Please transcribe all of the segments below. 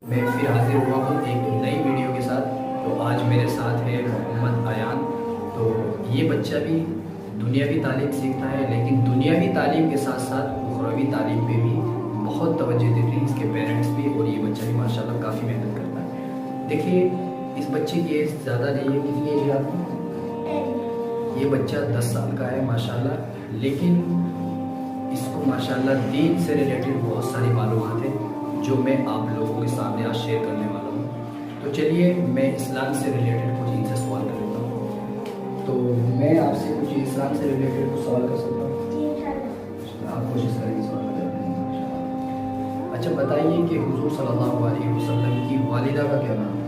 میں پھر حاضر ہوا ہوں ایک نئی ویڈیو کے ساتھ۔ تو آج میرے ساتھ ہے محمد ایان۔ تو یہ بچہ بھی دنیاوی تعلیم سیکھتا ہے، لیکن دنیاوی تعلیم کے ساتھ ساتھ اخروی تعلیم پہ بھی بہت توجہ دیتے ہیں اس کے پیرنٹس بھی، اور یہ بچہ بھی ماشاءاللہ کافی محنت کرتا ہے۔ دیکھیے اس بچے کی ایج زیادہ نہیں ہے، کتنی ایج ہے آپ کی؟ یہ بچہ 10 سال کا ہے ماشاءاللہ، لیکن اس کو ماشاءاللہ دین سے ریلیٹڈ بہت ساری معلومات ہیں جو میں آپ لوگوں کے سامنے آج شیئر کرنے والا ہوں۔ تو چلیے میں اسلام سے ریلیٹڈ کچھ ان سے سوال کر لیتا ہوں۔ تو میں آپ سے کچھ اسلام سے ریلیٹڈ کچھ سوال کر سکتا ہوں؟ آپ کوشش کریں گے سوال کرنے۔ اچھا بتائیے کہ حضور صلی اللہ علیہ وسلم کی والدہ کا کیا نام ہے؟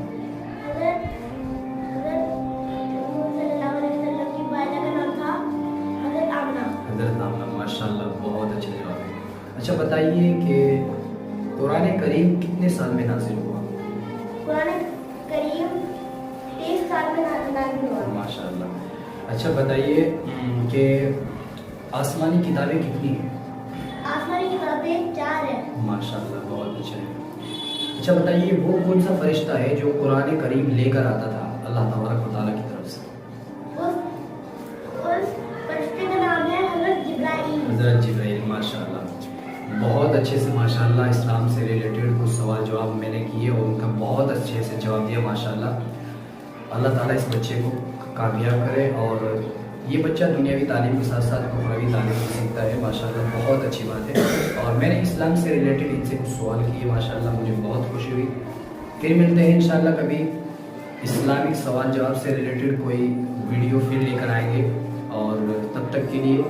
حضرت آمنہ، ماشاءاللہ بہت اچھا جواب ہے۔ اچھا بتائیے کہ قرآن کریم کتنے سال میں نازل ہوا؟ قرآن کریم 23 سال میں نازل ہوا۔ ماشاءاللہ۔ اچھا بتائیے کہ آسمانی کتابیں کتنی ہیں؟ آسمانی کتابیں 4 ہیں۔ ماشاءاللہ بہت اچھا ہے۔ اچھا بتائیے وہ کون سا فرشتہ ہے جو قرآن کریم لے کر آتا تھا اللہ تبارک و تعالیٰ کی طرف سے؟ اس فرشتے کا نام ہے حضرت جبرائیل۔ حضرت جبرائیل، ماشاءاللہ بہت اچھے سے ماشاءاللہ اسلام سے ریلیٹڈ کچھ سوال جواب میں نے کیے اور ان کا بہت اچھے سے جواب دیا ماشاءاللہ۔ اللہ تعالیٰ اس بچے کو کامیاب کرے، اور یہ بچہ دنیاوی تعلیم کے ساتھ ساتھ اخروی تعلیم بھی سیکھتا ہے ماشاءاللہ، بہت اچھی بات ہے۔ اور میں نے اسلام سے ریلیٹڈ ان سے کچھ سوال کیے ماشاءاللہ، مجھے بہت خوشی ہوئی۔ پھر ملتے ہیں انشاءاللہ کبھی اسلامک سوال جواب سے ریلیٹڈ کوئی ویڈیو پھر لے کر آئیں گے، اور تب تک کے لیے